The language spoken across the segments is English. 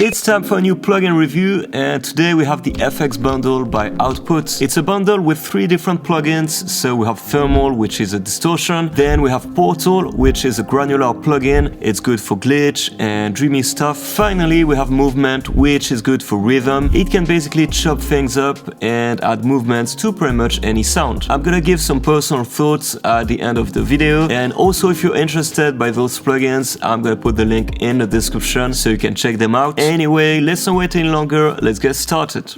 It's time for a new plugin review, and today we have the FX bundle by Output. It's a bundle with 3 different plugins. So we have Thermal, which is a distortion. Then we have Portal, which is a granular plugin. It's good for glitch and dreamy stuff. Finally, we have Movement, which is good for rhythm. It can basically chop things up and add movements to pretty much any sound. I'm gonna give some personal thoughts at the end of the video, and also if you're interested by those plugins, I'm gonna put the link in the description so you can check them out. Anyway, let's not wait any longer, let's get started.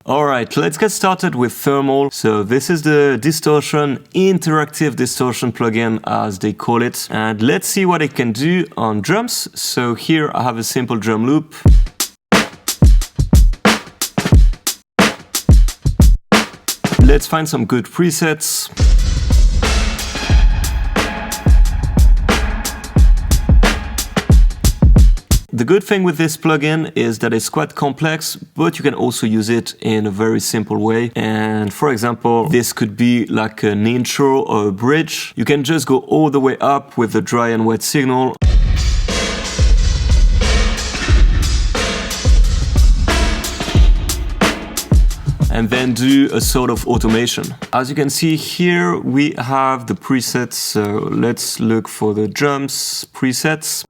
Alright, let's get started with Thermal. So this is the distortion, interactive distortion plugin as they call it. And let's see what it can do on drums. So here I have a simple drum loop. Let's find some good presets. The good thing with this plugin is that it's quite complex, but you can also use it in a very simple way. And for example, this could be like an intro or a bridge. You can just go all the way up with the dry and wet signal. And then do a sort of automation. As you can see here, we have the presets. So let's look for the drums presets.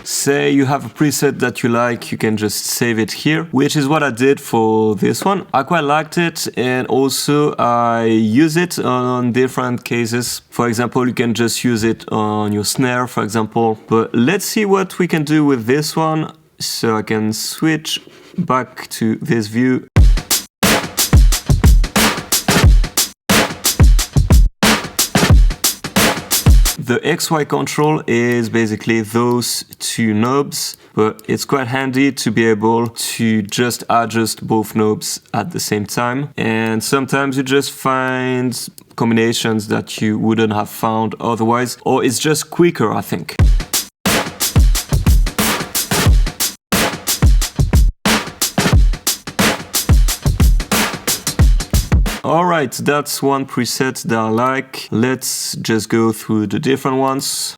Say you have a preset that you like, you can just save it here, which is what I did for this one. I quite liked it, and also I use it on different cases. For example, you can just use it on your snare, for example. But let's see what we can do with this one. So I can switch back to this view. The XY control is basically those 2 knobs, but it's quite handy to be able to just adjust both knobs at the same time. And sometimes you just find combinations that you wouldn't have found otherwise, or it's just quicker, I think. Alright, that's one preset that I like. Let's just go through the different ones.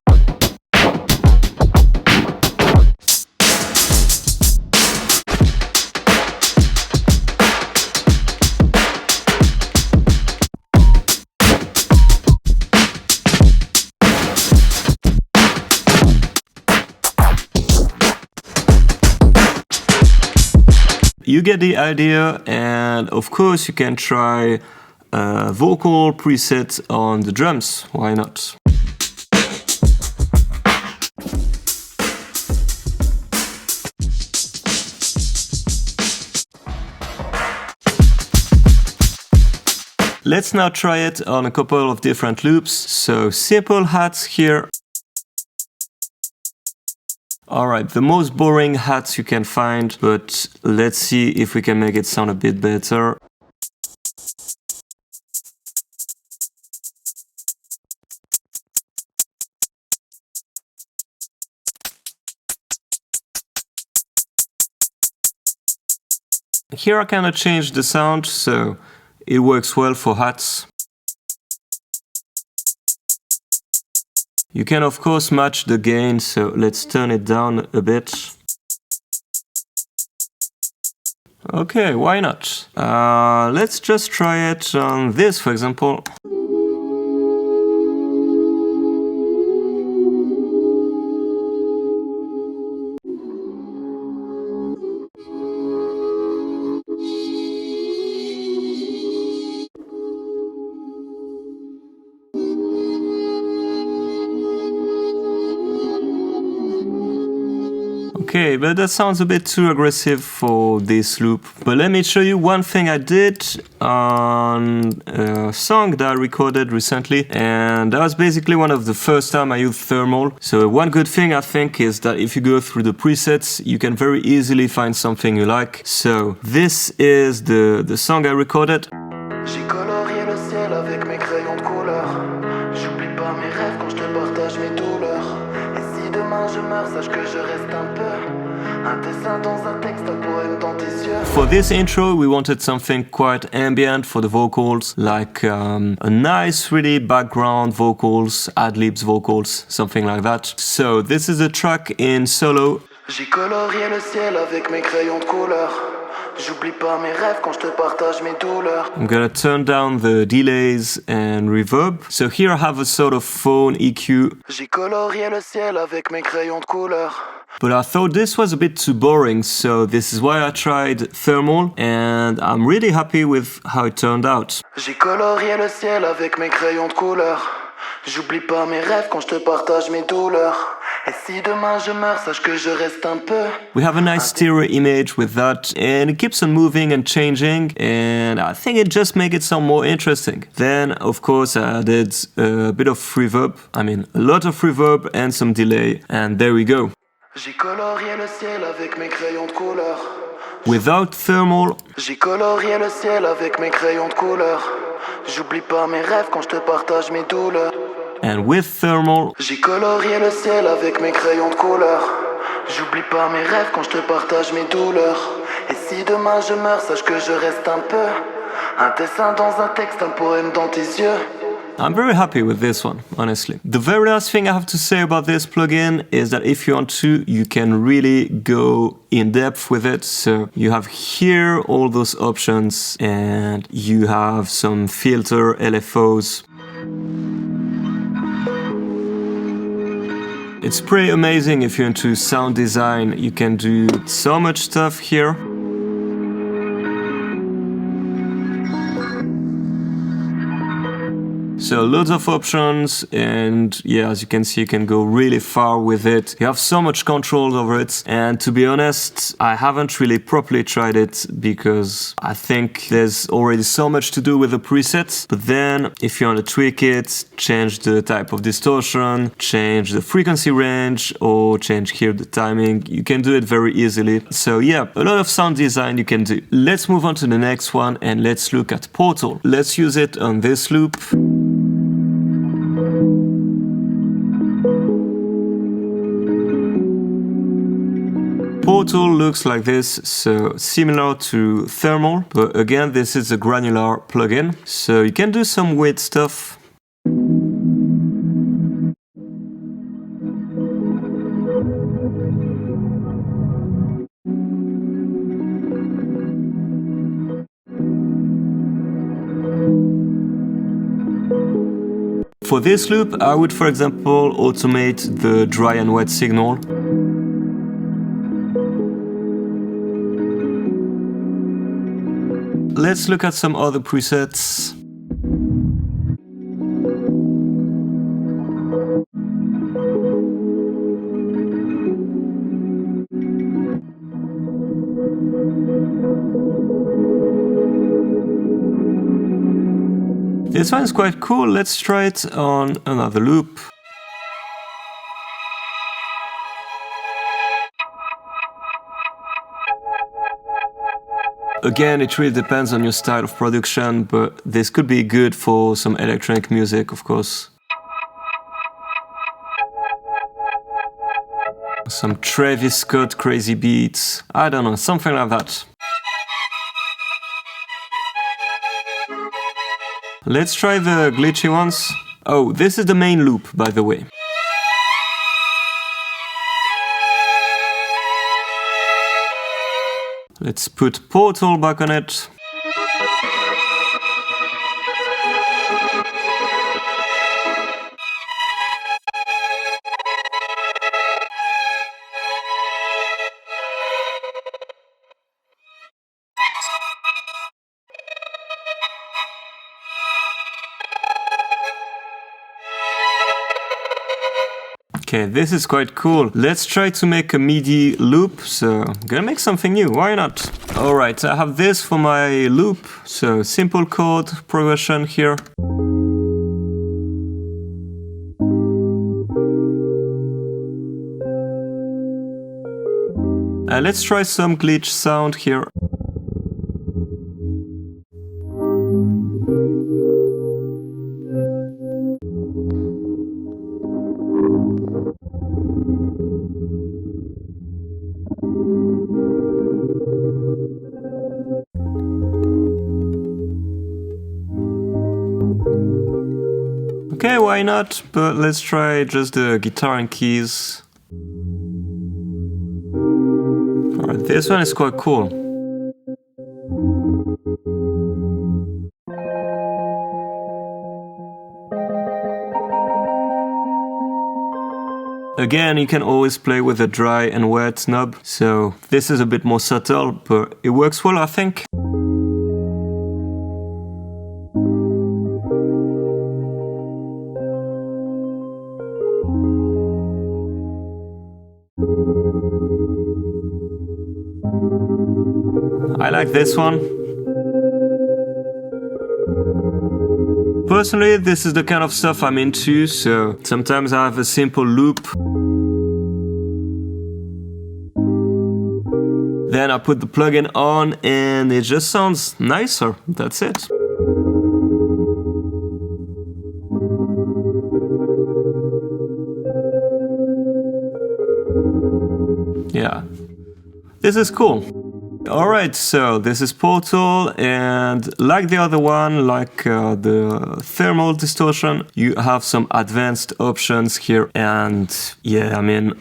You get the idea, and of course you can try a vocal preset on the drums, why not? Let's now try it on a couple of different loops. So simple hats here. Alright, the most boring hats you can find, but let's see if we can make it sound a bit better. Here I kind of changed the sound, so it works well for hats. You can of course match the gain, so let's turn it down a bit. Okay, why not? Let's just try it on this, for example. Okay, but that sounds a bit too aggressive for this loop. But let me show you one thing I did on a song that I recorded recently, and that was basically one of the first time I used Thermal. So one good thing I think is that if you go through the presets, you can very easily find something you like. So this is the song I recorded. J'ai colorié le ciel avec mes crayons de couleur. J'oublie pas mes rêves quand je te partage mes douleurs. Et si demain je meurs, sache que je reste un peu Un dessin dans un texte, un poème dans tes yeux. For this intro, we wanted something quite ambient for the vocals, like a nice, really background vocals, ad-libs vocals, something like that. So this is a track in solo. J'ai colorié le ciel avec mes crayons de couleur. J'oublie pas mes rêves quand je te partage mes douleurs. I'm gonna turn down the delays and reverb. So here I have a sort of phone EQ. J'ai colorié le ciel avec mes crayons de couleur. But I thought this was a bit too boring, so this is why I tried thermal, and I'm really happy with how it turned out. J'ai colorié le ciel avec mes crayons de couleur. J'oublie pas mes rêves quand je te partage mes douleurs. Et si demain je meurs, sache que je reste un peu. We have a nice stereo image with that, and it keeps on moving and changing, and I think it just makes it sound more interesting. Then, of course, I added a bit of reverb, a lot of reverb and some delay, and there we go. J'ai colorié le ciel avec mes crayons de couleur. Without thermal, J'ai colorié le ciel avec mes crayons de couleur. J'oublie pas mes rêves quand je te partage mes douleurs. and with thermal, J'ai colorié le ciel avec mes crayons de couleur. J'oublie pas mes rêves quand je te partage mes douleurs. Et si demain je meurs, sache que je reste un peu. Un dessin dans un texte, un poème dans tes yeux. I'm very happy with this one, honestly. The very last thing I have to say about this plugin is that if you want to, you can really go in depth with it. So you have here all those options, and you have some filter LFOs. It's pretty amazing if you're into sound design. You can do so much stuff here. So loads of options, and yeah, as you can see, you can go really far with it. You have so much control over it, and to be honest, I haven't really properly tried it because I think there's already so much to do with the presets. But then, if you want to tweak it, change the type of distortion, change the frequency range, or change here the timing, you can do it very easily. So yeah, a lot of sound design you can do. Let's move on to the next one, and let's look at Portal. Let's use it on this loop. Portal looks like this, so similar to thermal, but again this is a granular plugin, so you can do some weird stuff. For this loop, I would, for example, automate the dry and wet signal. Let's look at some other presets. This one is quite cool. Let's try it on another loop. Again, it really depends on your style of production, but this could be good for some electronic music, of course. Some Travis Scott crazy beats. I don't know, something like that. Let's try the glitchy ones. Oh, this is the main loop, by the way. Let's put Portal back on it. Okay, this is quite cool. Let's try to make a MIDI loop. So I'm gonna make something new, why not? Alright, I have this for my loop. So simple chord progression here. And let's try some glitch sound here. Okay, why not? But let's try just the guitar and keys. Alright, this one is quite cool. Again, you can always play with a dry and wet knob, so this is a bit more subtle, but it works well, I think. I like this one. Personally, this is the kind of stuff I'm into, so sometimes I have a simple loop. Then I put the plugin on and it just sounds nicer. That's it. Yeah, this is cool. Alright, so this is Portal, and like the other one, like the thermal distortion, you have some advanced options here, and yeah, I mean,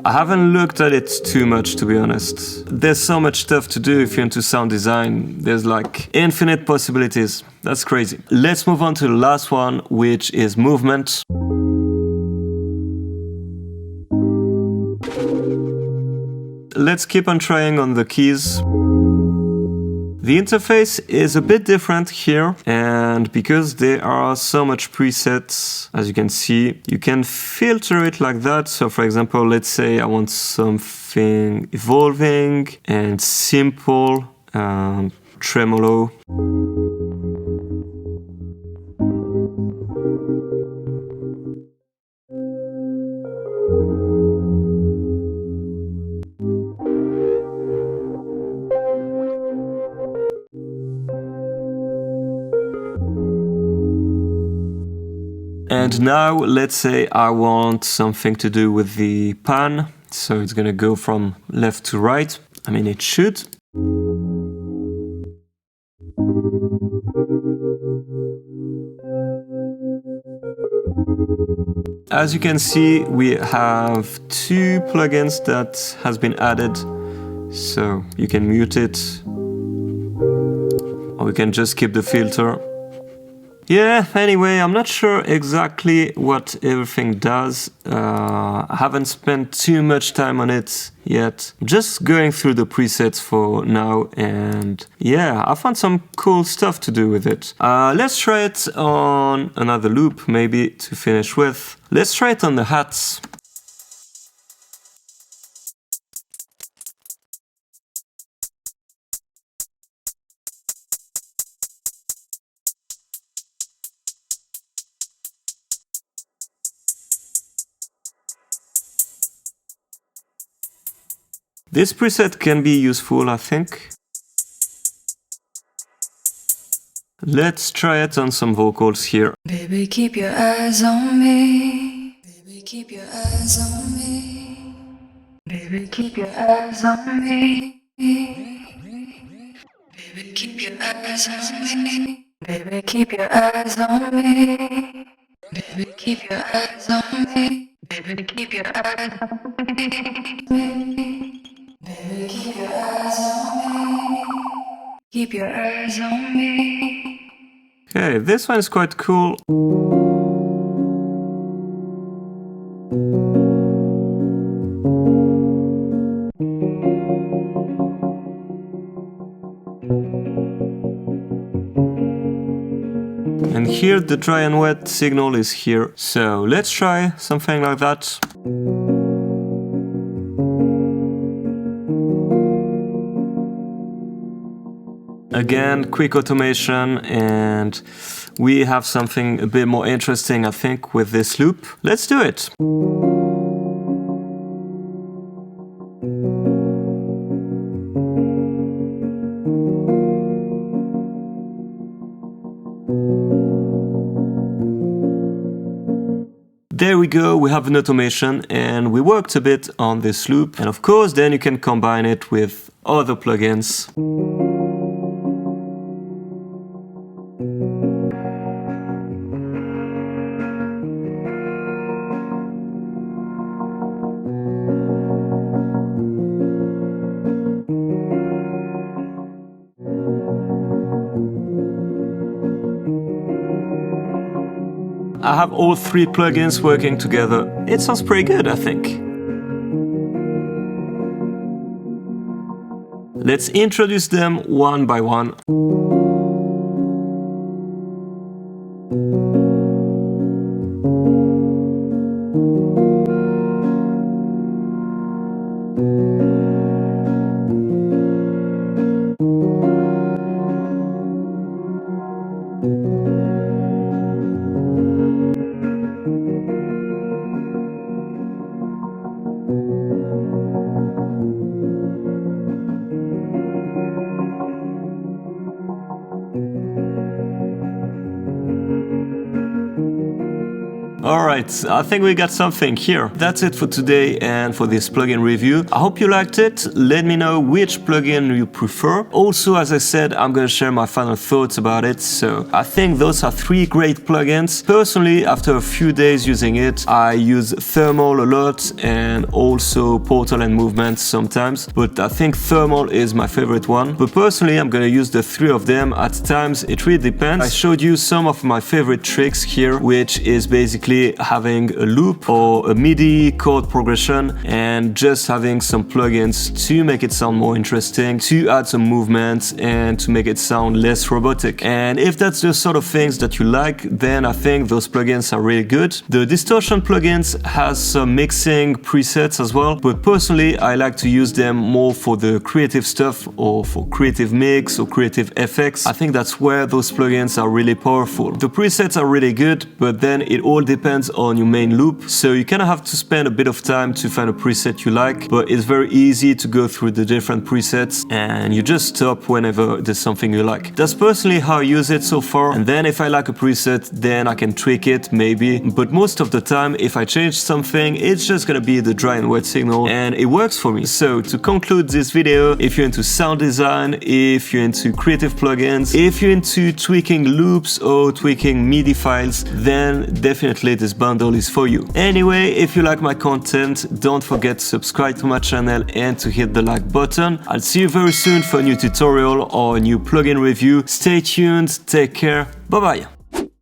I haven't looked at it too much, to be honest. There's so much stuff to do if you're into sound design. There's like infinite possibilities. That's crazy. Let's move on to the last one, which is movement. Let's keep on trying on the keys. The interface is a bit different here, and because there are so much presets, as you can see, you can filter it like that. So for example, let's say I want something evolving and simple, tremolo. And now let's say I want something to do with the pan. So it's gonna go from left to right. I mean, it should. As you can see, we have two plugins that has been added. So you can mute it, or we can just keep the filter. Yeah, anyway, I'm not sure exactly what everything does. I haven't spent too much time on it yet. Just going through the presets for now, and yeah, I found some cool stuff to do with it. Let's try it on another loop, maybe, to finish with. Let's try it on the hats. This preset can be useful, I think. Let's try it on some vocals here. Baby, keep your eyes on me. Baby, keep your eyes on me. Baby, keep your eyes on me. Baby, keep your eyes on me. Baby, keep your eyes on me. Baby, keep your eyes on me. Baby, keep your eyes on me. Baby, keep your eyes on me. Keep your eyes on me. Okay, this one is quite cool. And here the dry and wet signal is here. So let's try something like that. Again, quick automation, and we have something a bit more interesting, I think, with this loop. Let's do it. There we go, we have an automation and we worked a bit on this loop. And of course, then you can combine it with other plugins. I have all three plugins working together. It sounds pretty good, I think. Let's introduce them one by one. Alright, I think we got something here. That's it for today and for this plugin review. I hope you liked it. Let me know which plugin you prefer. Also, as I said, I'm gonna share my final thoughts about it. So I think those are three great plugins. Personally, after a few days using it, I use Thermal a lot and also Portal and Movement sometimes. But I think Thermal is my favorite one. But personally, I'm gonna use the three of them at times. It really depends. I showed you some of my favorite tricks here, which is basically having a loop or a MIDI chord progression and just having some plugins to make it sound more interesting, to add some movement and to make it sound less robotic. And if that's the sort of things that you like, then I think those plugins are really good. The distortion plugins has some mixing presets as well, but personally I like to use them more for the creative stuff or for creative mix or creative effects. I think that's where those plugins are really powerful. The presets are really good, but then it all depends on your main loop, so you kind of have to spend a bit of time to find a preset you like, but it's very easy to go through the different presets and you just stop whenever there's something you like. That's personally how I use it so far, and then if I like a preset, then I can tweak it maybe, but most of the time if I change something, it's just gonna be the dry and wet signal and it works for me. So to conclude this video, if you're into sound design, if you're into creative plugins, if you're into tweaking loops or tweaking MIDI files, then definitely this bundle is for you. Anyway, if you like my content, don't forget to subscribe to my channel and to hit the like button. I'll see you very soon for a new tutorial or a new plugin review. Stay tuned, take care, bye bye.